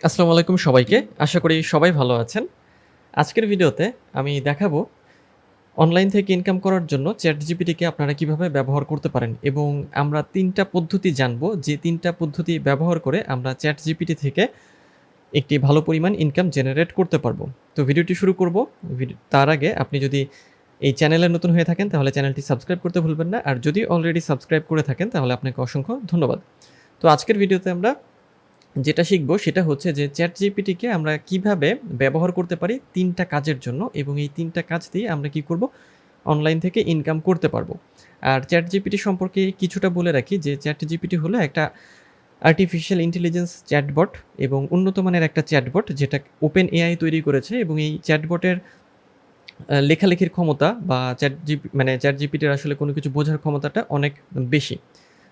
আসসালামু আলাইকুম সবাইকে। আশা করি সবাই ভালো আছেন। আজকের ভিডিওতে আমি দেখাবো অনলাইন থেকে ইনকাম করার জন্য ChatGPT কে আপনারা কিভাবে ব্যবহার করতে পারেন এবং আমরা ৩ টা পদ্ধতি জানবো যে ৩ টা পদ্ধতি ব্যবহার করে আমরা ChatGPT থেকে একটি ভালো পরিমাণ ইনকাম জেনারেট করতে পারবো। তো ভিডিওটি শুরু করব। তার আগে আপনি যদি এই চ্যানেলে নতুন হয়ে থাকেন তাহলে চ্যানেলটি সাবস্ক্রাইব করতে ভুলবেন না। আর যদি অলরেডি সাবস্ক্রাইব করে থাকেন তাহলে আপনাকে অসংখ্য ধন্যবাদ। তো আজকের ভিডিওতে আমরা যেটা শিখবো সেটা হচ্ছে যে ChatGPT-কে আমরা কিভাবে ব্যবহার করতে পারি ৩ টা কাজের জন্য এবং এই ৩ টা কাজ দিয়ে আমরা কি করব? অনলাইন থেকে ইনকাম করতে পারবো। আর ChatGPT সম্পর্কে কিছুটা বলে রাখি যে ChatGPT হলো একটা আর্টিফিশিয়াল ইন্টেলিজেন্স চ্যাটবট এবং উন্নত মানের একটা চ্যাটবট যেটা OpenAI তৈরি করেছে এবং এই চ্যাটবটের লেখালেখির ক্ষমতা বা ChatGPT-র আসলে কোনো কিছু বোঝার ক্ষমতাটা অনেক বেশি।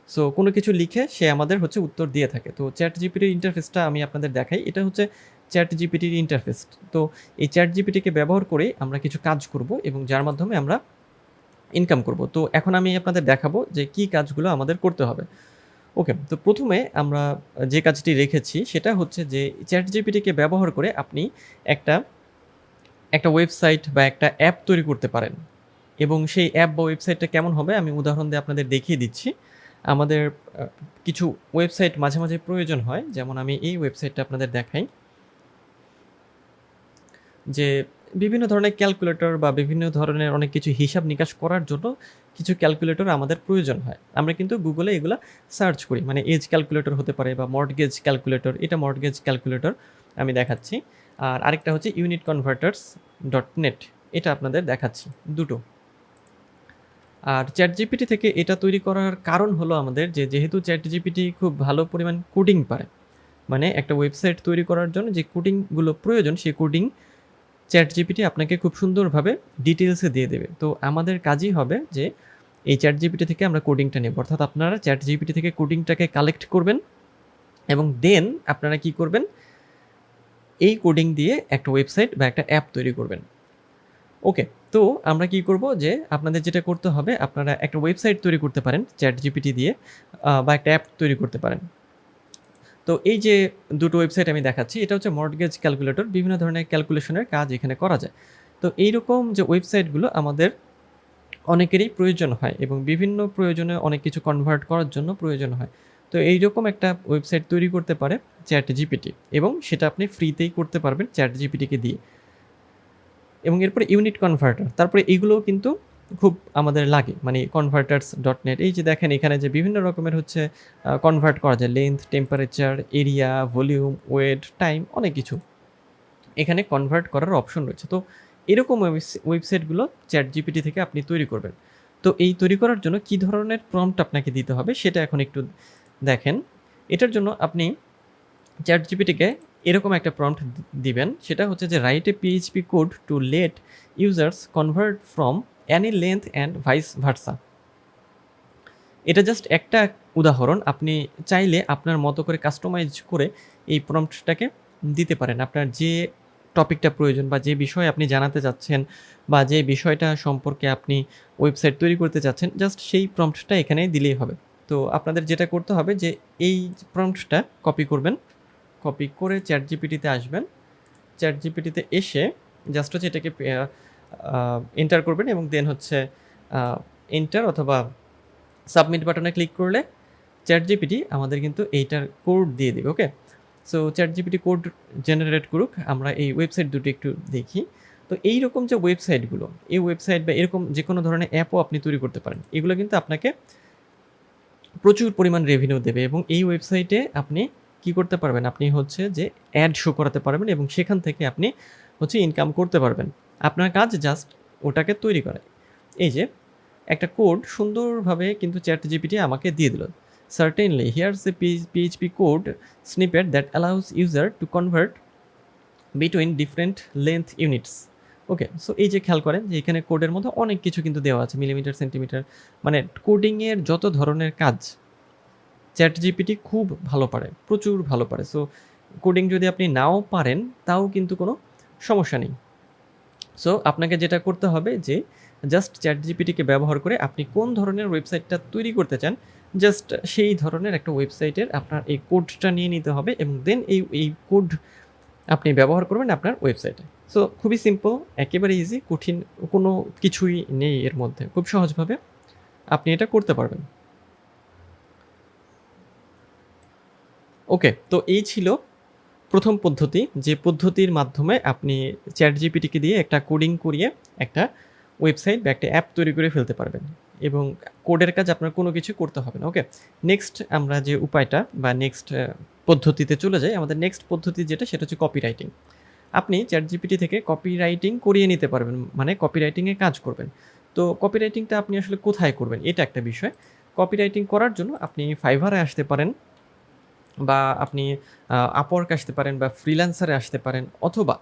সো কোনো কিছু লিখে সে আমাদের হচ্ছে উত্তর দিয়ে থাকে। তো ChatGPT-র ইন্টারফেসটা আমি আপনাদের দেখাই। এটা হচ্ছে ChatGPT-র ইন্টারফেস। তো এই ChatGPT-কে ব্যবহার করে আমরা কিছু কাজ করব এবং যার মাধ্যমে আমরা ইনকাম করব। তো এখন আমি আপনাদের দেখাবো যে কী কাজগুলো আমাদের করতে হবে। ওকে, তো প্রথমে আমরা যে কাজটি রেখেছি সেটা হচ্ছে যে ChatGPT-কে ব্যবহার করে আপনি একটা একটা ওয়েবসাইট বা একটা অ্যাপ তৈরি করতে পারেন এবং সেই অ্যাপ বা ওয়েবসাইটটা কেমন হবে আমি উদাহরণ দিয়ে আপনাদের দেখিয়ে দিচ্ছি। আমাদের কিছু ওয়েবসাইট মাঝে, মাঝে প্রয়োজন হয়। যেমন আমি এই ওয়েবসাইটটা আপনাদের দেখাই। যে বিভিন্ন ধরনের ক্যালকুলেটর বা বিভিন্ন ধরনের অনেক কিছু হিসাব নিকাশ করার জন্য কিছু ক্যালকুলেটর আমাদের প্রয়োজন হয়। আমরা কিন্তু গুগলে এগুলা সার্চ করি। মানে এজ ক্যালকুলেটর হতে পারে বা মর্টগেজ ক্যালকুলেটর। এটা মর্টগেজ ক্যালকুলেটর আমি দেখাচ্ছি। আর আরেকটা হচ্ছে unitconverters.net এটা আপনাদের দেখাচ্ছি। দুটো। আর ChatGPT থেকে এটা তৈরি করার কারণ হলো আমাদের যেহেতু ChatGPT খুব ভালো পরিমাণ কোডিং পারে। মানে একটা ওয়েবসাইট তৈরি করার জন্য যে কোডিংগুলো প্রয়োজন সেই কোডিং ChatGPT আপনাকে খুব সুন্দরভাবে ডিটেইলসে দিয়ে দেবে। তো আমাদের কাজই হবে যে এই ChatGPT থেকে আমরা কোডিংটা নেব। অর্থাৎ আপনারা ChatGPT থেকে কোডিংটাকে কালেক্ট করবেন এবং দেন আপনারা কি করবেন? এই কোডিং দিয়ে একটা ওয়েবসাইট বা একটা অ্যাপ তৈরি করবেন। ওকে, তো আমরা কি করব যে আপনাদের যেটা করতে হবে আপনারা একটা ওয়েবসাইট তৈরি করতে পারেন ChatGPT দিয়ে বা একটা অ্যাপ তৈরি করতে পারেন। তো এই যে দুটো ওয়েবসাইট আমি দেখাচ্ছি এটা হচ্ছে মর্টগেজ ক্যালকুলেটর। বিভিন্ন ধরনের ক্যালকুলেশনের কাজ এখানে করা যায়। তো এইরকম যে ওয়েবসাইটগুলো আমাদের অনেকেরই প্রয়োজন হয় এবং বিভিন্ন প্রয়োজনে অনেক কিছু কনভার্ট করার জন্য প্রয়োজন হয়। তো এইরকম একটা ওয়েবসাইট তৈরি করতে পারে ChatGPT এবং সেটা আপনি ফ্রিতেই করতে পারবেন ChatGPT-কে দিয়ে। এবং এরপরে ইউনিট কনভার্টার। তারপরে এগুলোও কিন্তু খুব আমাদের লাগে। মানে converters.net এই যে দেখেন এখানে যে বিভিন্ন রকমের হচ্ছে কনভার্ট করা যায়। Length, temperature, area, volume, weight, time অনেক কিছু। এখানে কনভার্ট করার অপশন রয়েছে। তো এরকম ওয়েবসাইটগুলো ChatGPT থেকে আপনি তৈরি করবেন। তো এই তৈরি করার জন্য কী ধরনের প্রম্পট আপনাকে দিতে হবে সেটা এখন একটু দেখেন। এটার জন্য আপনি ChatGPT-কে এরকম একটা প্রম্পট দিবেন। সেটা হচ্ছে যে write a PHP code to let users convert from any length and vice versa. এটা জাস্ট একটা উদাহরণ। আপনি চাইলে আপনার মতো করে কাস্টমাইজ করে এই প্রম্পটটাকে দিতে পারেন। আপনার যে টপিকটা প্রয়োজন বা যে বিষয়ে আপনি জানাতে চাচ্ছেন বা যে বিষয়টা সম্পর্কে আপনি ওয়েবসাইট তৈরি করতে চাচ্ছেন জাস্ট সেই প্রম্পটটা এখানে দিলেই হবে। তো আপনাদের যেটা করতে হবে যে এই প্রম্পটটা কপি করবেন। কপি করে ChatGPT-তে আসবেন। ChatGPT-তে এসে জাস্ট হচ্ছে এটাকে এন্টার করবেন এবং দেন হচ্ছে এন্টার অথবা সাবমিট বাটনে ক্লিক করলে ChatGPT আমাদের কিন্তু এইটার কোড দিয়ে দেবে। ওকে, সো ChatGPT কোড জেনারেট করুক। আমরা এই ওয়েবসাইট দুটো একটু দেখি। তো এইরকম যে ওয়েবসাইটগুলো এই ওয়েবসাইট বা এরকম যে কোনো ধরনের অ্যাপও আপনি তৈরি করতে পারেন। এগুলো কিন্তু আপনাকে প্রচুর পরিমাণ রেভিনিউ দেবে এবং এই ওয়েবসাইটে আপনি কি করতে পারবেন? আপনি হচ্ছে যে অ্যাড শো করাতে পারবেন এবং সেখান থেকে আপনি হচ্ছে ইনকাম করতে পারবেন। আপনার কাজ জাস্ট ওটাকে তৈরি করা। এই যে একটা কোড সুন্দরভাবে কিন্তু ChatGPT আমাকে দিয়ে দিল। Certainly, here's a PHP code snippet that allows user to convert between different length units. Okay, so এই যে খেয়াল করেন যে এখানে কোডের মধ্যে অনেক কিছু কিন্তু দেওয়া আছে মিলিমিটার, সেন্টিমিটার মানে কোডিংয়ের যত ধরনের কাজ ChatGPT খুব ভালো পারে, প্রচুর ভালো পারে। সো কোডিং যদি আপনি নাও পারেন তাও কিন্তু কোনো সমস্যা নেই। সো আপনাকে যেটা করতে হবে যে জাস্ট ChatGPT-কে ব্যবহার করে আপনি কোন ধরনের ওয়েবসাইটটা তৈরি করতে চান জাস্ট সেই ধরনের একটা ওয়েবসাইটের আপনার এই কোডটা নিয়ে নিতে হবে এবং দেন এই কোড আপনি ব্যবহার করবেন আপনার ওয়েবসাইটে। সো খুবই সিম্পল, একেবারে ইজি, কঠিন কোনো কিছুই নেই এর মধ্যে। খুব সহজভাবে আপনি এটা করতে পারবেন। ওকে, তো এই ছিল প্রথম পদ্ধতি, যে পদ্ধতির মাধ্যমে আপনি ChatGPT-কে দিয়ে একটা কোডিং করিয়ে একটা ওয়েবসাইট বা একটা অ্যাপ তৈরি করে ফেলতে পারবেন এবং কোডের কাজ আপনার কোনো কিছু করতে হবে না। ওকে, নেক্সট আমরা যে উপায়টা বা নেক্সট পদ্ধতিতে চলে যাই। আমাদের নেক্সট পদ্ধতি যেটা, সেটা হচ্ছে কপি রাইটিং। আপনি ChatGPT থেকে কপি রাইটিং করিয়ে নিতে পারবেন, মানে কপি রাইটিংয়ে কাজ করবেন। তো কপি রাইটিংটা আপনি আসলে কোথায় করবেন, এটা একটা বিষয়। কপি রাইটিং করার জন্য আপনি ফাইভারে আসতে পারেন, বা আপনি আপওয়ার্ক আসতে পারেন, বা ফ্রিল্যান্সারে আসতে পারেন, অথবা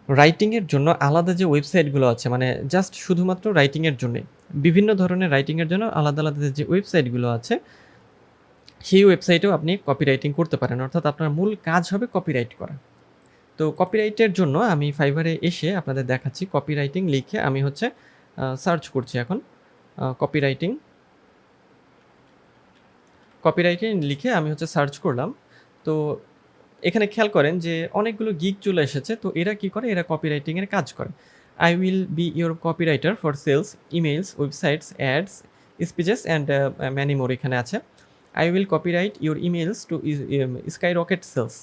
রাইটিংয়ের জন্য আলাদা যে ওয়েবসাইটগুলো আছে, মানে জাস্ট শুধুমাত্র রাইটিংয়ের জন্যে, বিভিন্ন ধরনের রাইটিংয়ের জন্য আলাদা আলাদা যে ওয়েবসাইটগুলো আছে, সেই ওয়েবসাইটেও আপনি কপি রাইটিং করতে পারেন। অর্থাৎ আপনার মূল কাজ হবে কপিরাইট করা। তো কপিরাইটের জন্য আমি ফাইভারে এসে আপনাদের দেখাচ্ছি। কপি রাইটিং লিখে আমি হচ্ছে সার্চ করছি এখন। কপিরাইটিং লিখে আমি হচ্ছে সার্চ করলাম। তো এখানে খেয়াল করেন যে অনেকগুলো গিগ চলে এসেছে। তো এরা কি করে, এরা কপি রাইটিংয়ের কাজ করে। I will be your copywriter for sales, emails, websites, ads, speeches and many more এখানে আছে। I will copywrite your emails to skyrocket sales.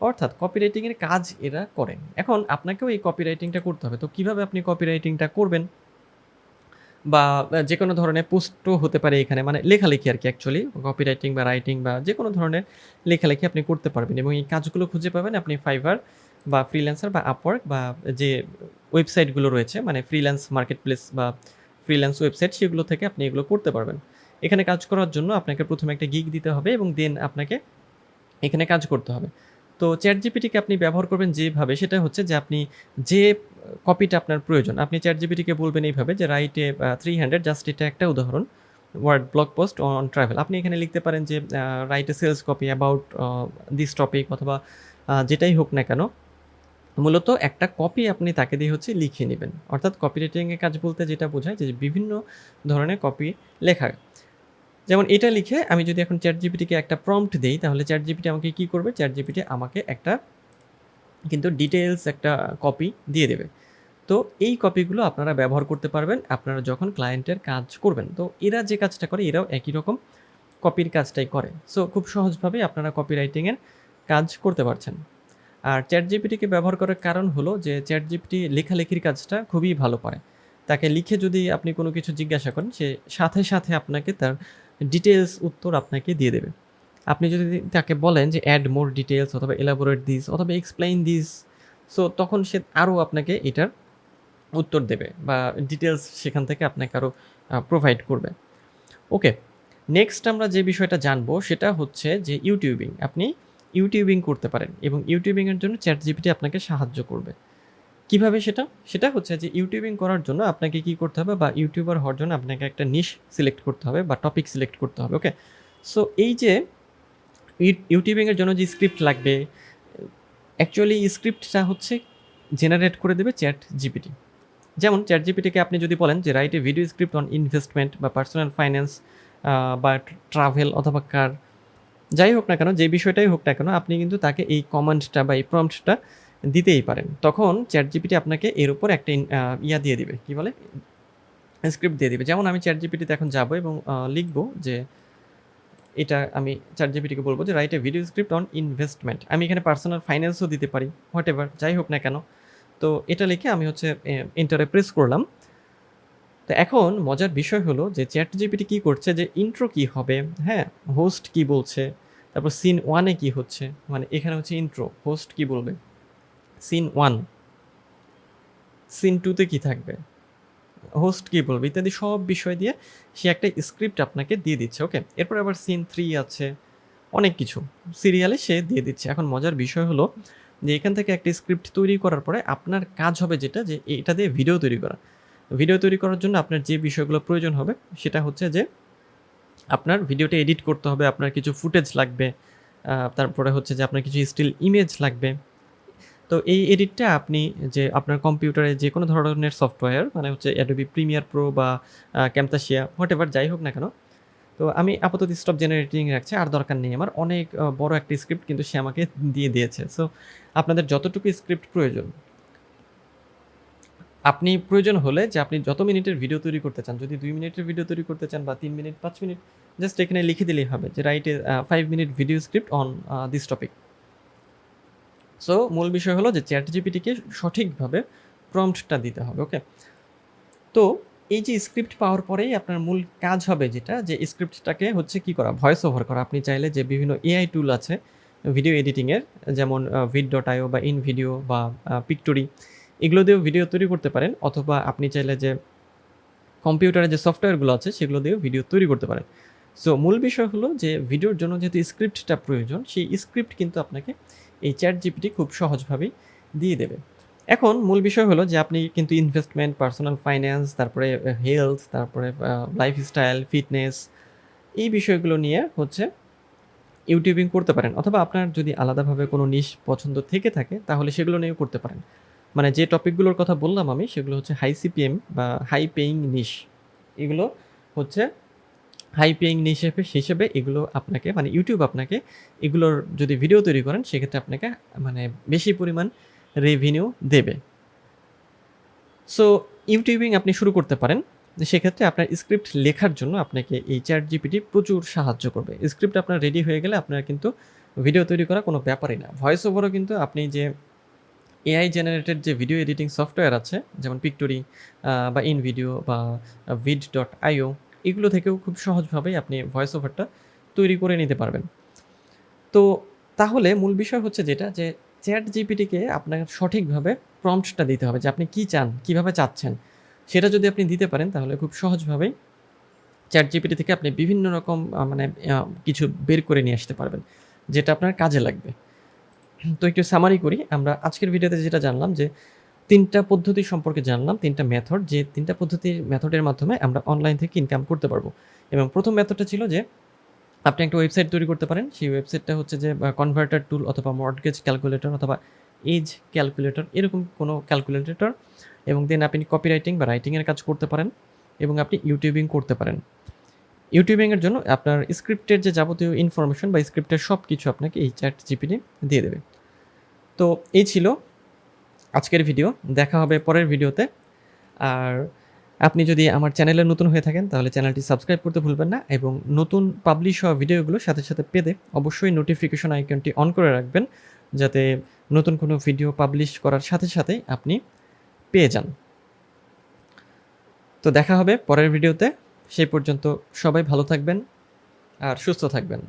অর্থাৎ কপিরাইটিংয়ের কাজ এরা করে। এখন আপনাকেও এই কপিরাইটিংটা করতে হবে। তো কীভাবে আপনি কপিরাইটিংটা করবেন, বা যে কোনো ধরনের পোস্টও হতে পারে এখানে, মানে লেখালেখি আর কি, অ্যাকচুয়ালি কপিরাইটিং বা রাইটিং বা যে কোনো ধরনের লেখালেখি আপনি করতে পারবেন এবং এই কাজগুলো খুঁজে পাবেন আপনি ফাইভার বা ফ্রিল্যান্সার বা আপওয়ার্ক বা যে ওয়েবসাইটগুলো রয়েছে, মানে ফ্রিল্যান্স মার্কেট প্লেস বা ফ্রিল্যান্স ওয়েবসাইট, সেগুলো থেকে আপনি এগুলো করতে পারবেন। এখানে কাজ করার জন্য আপনাকে প্রথমে একটা গিগ দিতে হবে এবং দেন আপনাকে এখানে কাজ করতে হবে। তো ChatGPT-কে আপনি ব্যবহার করবেন যেভাবে, সেটা হচ্ছে যে আপনি যে কপিটা আপনার প্রয়োজন, আপনি ChatGPT-কে বলবেন এইভাবে যে রাইট এ 300, জাস্ট এটা একটা উদাহরণ, word blog post on travel. আপনি এখানে লিখতে পারেন যে write a sales copy about this topic, অথবা যেটাই হোক না কেন, মূলত একটা কপি আপনি তাকে দিয়ে হচ্ছে লিখিয়ে নেবেন। অর্থাৎ কপি রাইটিংয়ের কাজ বলতে যেটা বোঝায় যে বিভিন্ন ধরনের কপি লেখা। যেমন এটা লিখে আমি যদি এখন ChatGPT-কে একটা প্রম্পট দেই, তাহলে ChatGPT আমাকে কি করবে, ChatGPT আমাকে একটা কিন্তু ডিটেইলস একটা কপি দিয়ে দেবে। তো এই কপিগুলো আপনারা ব্যবহার করতে পারবেন আপনারা যখন ক্লায়েন্টের কাজ করবেন। তো এরা যে কাজটা করে, এরাও একই রকম কপির কাজটাই করে। সো খুব সহজভাবেই আপনারা কপি রাইটিংয়ের কাজ করতে পারছেন। আর ChatGPT-কে ব্যবহার করার কারণ হলো যে ChatGPT লেখালেখির কাজটা খুবই ভালো পারে। তাকে লিখে যদি আপনি কোনো কিছু জিজ্ঞাসা করেন, সে সাথে সাথে আপনাকে তার ডিটেইলস উত্তর আপনাকে দিয়ে দেবে। আপনি যদি তাকে বলেন যে অ্যাড মোর ডিটেইলস, অথবা এলাবোরেট দিস, অথবা এক্সপ্লেইন দিস, সো তখন সে আরও আপনাকে এটার উত্তর দেবে বা ডিটেইলস সেখান থেকে আপনাকে আরও প্রোভাইড করবে। ওকে, নেক্সট আমরা যে বিষয়টা জানবো সেটা হচ্ছে যে ইউটিউবিং। আপনি ইউটিউবিং করতে পারেন এবং ইউটিউবিংয়ের জন্য ChatGPT আপনাকে সাহায্য করবে। কিভাবে সেটা? সেটা হচ্ছে যে ইউটিউবিং করার জন্য আপনাকে কি করতে হবে, বা ইউটিউবার হওয়ার জন্য আপনাকে একটা নিশ সিলেক্ট করতে হবে বা টপিক সিলেক্ট করতে হবে। ওকে, সো এই যে ইউটিউবিংয়ের জন্য যে স্ক্রিপ্ট লাগবে, অ্যাকচুয়ালি স্ক্রিপ্টটা হচ্ছে জেনারেট করে দেবে ChatGPT। যেমন ChatGPT-কে আপনি যদি বলেন যে write A video script on investment বা পার্সোনাল ফাইন্যান্স বা ট্রাভেল অথবা কার, যাই হোক না কেন, যে বিষয়টাই হোক না কেন, আপনি কিন্তু তাকে এই কমান্ডটা বা এই প্রম্পটটা দিতেই পারেন। তখন ChatGPT আপনাকে এর উপর একটা ইয়া দিয়ে দিবে, কি বলে, স্ক্রিপ্ট দিয়ে দিবে। যেমন আমি ChatGPT-তে এখন যাব এবং লিখব যে এটা আমি ChatGPT-কে বলবো যে write A video script on investment. আমি এখানে পার্সোনাল ফাইন্যান্সও দিতে পারি, হোয়াট এভার, যাই হোক না কেন। তো এটা লিখে আমি হচ্ছে এন্টারে প্রেস করলাম। তো এখন মজার বিষয় হলো যে ChatGPT কি করছে, যে ইন্ট্রো কি হবে, হ্যাঁ, হোস্ট কি বলছে, তারপর সিন 1 এ কি হচ্ছে, মানে এখানে হচ্ছে ইন্ট্রো, হোস্ট কি বলবে, সিন 1, সিন 2 তে কি থাকবে, হোস্ট কি বলবে, ইত্যাদি সব বিষয় দিয়ে সে একটা স্ক্রিপ্ট আপনাকে দিয়ে দিচ্ছে। ওকে, এরপর আবার সিন 3 আছে, অনেক কিছু সিরিয়ালে সে দিয়ে দিচ্ছে। এখন মজার বিষয় হলো যে এখান থেকে একটা স্ক্রিপ্ট তৈরি করার পরে আপনার কাজ হবে যেটা, যে এটা দিয়ে ভিডিও তৈরি করা। ভিডিও তৈরি করার জন্য আপনার যে বিষয়গুলো প্রয়োজন হবে সেটা হচ্ছে যে আপনার ভিডিওটা এডিট করতে হবে, আপনার কিছু ফুটেজ লাগবে, তারপরে হচ্ছে যে আপনার কিছু স্টিল ইমেজ লাগবে। তো এই এডিটটা আপনি যে আপনার কম্পিউটারে যে কোনো ধরনের সফটওয়্যার, মানে হচ্ছে অ্যাডোবি প্রিমিয়ার প্রো বা ক্যামতাসিয়া, হোয়াট এভার, যাই হোক না কেন, তো আমি আপাতত স্টপ জেনারেটিং রাখছি, আর দরকার নেই আমার। অনেক বড় একটা স্ক্রিপ্ট কিন্তু সে আমাকে দিয়ে দিয়েছে। সো আপনাদের যতটুকু স্ক্রিপ্ট প্রয়োজন, আপনি প্রয়োজন হলে যে আপনি যত মিনিটের ভিডিও তৈরি করতে চান, যদি 2 মিনিটের ভিডিও তৈরি করতে চান বা 3 মিনিট 5 মিনিট, জাস্ট এখানে লিখে দিলেই হবে যে write A 5 minute video script on this topic. So মূল বিষয় হলো যে চ্যাটজিপিটিকে সঠিকভাবে প্রম্পটটা দিতে হবে। ওকে, তো এই যে স্ক্রিপ্ট পাওয়ার পরেই আপনার মূল কাজ হবে যেটা, যে স্ক্রিপ্টটাকে হচ্ছে কি করা, ভয়েস ওভার করা। আপনি চাইলে যে বিভিন্ন এআই টুল আছে ভিডিও এডিটিংয়ের, যেমন vid.io বা ইনভিডিও বা পিক্টোরি, এগুলো দিয়েও ভিডিও তৈরি করতে পারেন, অথবা আপনি চাইলে যে কম্পিউটারে যে সফটওয়্যারগুলো আছে সেগুলো দিয়েও ভিডিও তৈরি করতে পারেন। সো মূল বিষয় হলো যে ভিডিওর জন্য যেহেতু স্ক্রিপ্টটা প্রয়োজন, সেই স্ক্রিপ্ট কিন্তু আপনাকে এই চ্যাটজিপিটি খুব সহজভাবেই দিয়ে দেবে। এখন মূল বিষয় হলো যে আপনি কিন্তু ইনভেস্টমেন্ট, পার্সোনাল ফাইন্যান্স, তারপরে হেলথ, তারপরে লাইফস্টাইল, ফিটনেস, এই বিষয়গুলো নিয়ে হচ্ছে ইউটিউবিং করতে পারেন, অথবা আপনার যদি আলাদাভাবে কোনো নিশ পছন্দ থেকে থাকে তাহলে সেগুলো নিয়েও করতে পারেন। মানে যে টপিকগুলোর কথা বললাম আমি, সেগুলো হচ্ছে হাই সিপিএম বা হাই পেইং নিশ। এগুলো হচ্ছে হাই পেইং নিশ হিসেবে এগুলো আপনাকে, মানে ইউটিউব আপনাকে এগুলোর যদি ভিডিও তৈরি করেন সেক্ষেত্রে আপনাকে মানে বেশি পরিমাণ রেভিনিউ দেবে। সো ইউটিউবিং আপনি শুরু করতে পারেন। সেক্ষেত্রে আপনার স্ক্রিপ্ট লেখার জন্য আপনাকে এই চ্যাটজিপিটি প্রচুর সাহায্য করবে। স্ক্রিপ্ট আপনার রেডি হয়ে গেলে আপনার কিন্তু ভিডিও তৈরি করা কোনো ব্যাপারই না। ভয়েস ওভারও কিন্তু আপনি যে এআই জেনারেটেড যে ভিডিও এডিটিং সফটওয়্যার আছে, যেমন পিক্টোরি বা ইনভিডিও বা vid.io, এগুলো থেকেও খুব সহজভাবেই আপনি ভয়েস ওভারটা তৈরি করে নিতে পারবেন। তো তাহলে মূল বিষয় হচ্ছে যেটা, যে চ্যাটজিপিটিকে আপনার সঠিকভাবে প্রম্পটটা দিতে হবে যে আপনি কী চান, কীভাবে চাচ্ছেন। সেটা যদি আপনি দিতে পারেন তাহলে খুব সহজভাবেই চ্যাটজিপিটি থেকে আপনি বিভিন্ন রকম মানে কিছু বের করে নিয়ে আসতে পারবেন, যেটা আপনার কাজে লাগবে। তো একটু সামারি করি। আমরা আজকের ভিডিওতে যেটা জানলাম যে 3টা পদ্ধতি সম্পর্কে জানলাম, 3টা মেথড, যে 3টা মেথডের মাধ্যমে আমরা অনলাইন থেকে ইনকাম করতে পারবো। এবং প্রথম মেথডটা ছিল যে আপনি একটা ওয়েবসাইট তৈরি করতে পারেন। সেই ওয়েবসাইটটা হচ্ছে যে কনভার্টার টুল অথবা মর্টগেজ ক্যালকুলেটর অথবা এজ ক্যালকুলেটর, এরকম কোনো ক্যালকুলেটর, এবং দেন আপনি কপিরাইটিং বা রাইটিংয়ের কাজ করতে পারেন, এবং আপনি ইউটিউবিং করতে পারেন। ইউটিউবিংয়ের জন্য আপনার স্ক্রিপ্টের যে যাবতীয় ইনফরমেশন বা স্ক্রিপ্টের সব কিছু আপনাকে এই চ্যাটজিপিটি দিয়ে দেবে। তো এই ছিল আজকের ভিডিও। দেখা হবে পরের ভিডিওতে। আর আপনি যদি আমার চ্যানেলে নতুন হয়ে থাকেন তাহলে চ্যানেলটি সাবস্ক্রাইব করতে ভুলবেন না, এবং নতুন পাবলিশ হওয়া ভিডিওগুলো সাথে সাথে পেতে অবশ্যই নোটিফিকেশন আইকনটি অন করে রাখবেন, যাতে নতুন কোনো ভিডিও পাবলিশ করার সাথে সাথেই আপনি পেয়ে যান। তো দেখা হবে পরের ভিডিওতে। সেই পর্যন্ত সবাই ভালো থাকবেন আর সুস্থ থাকবেন।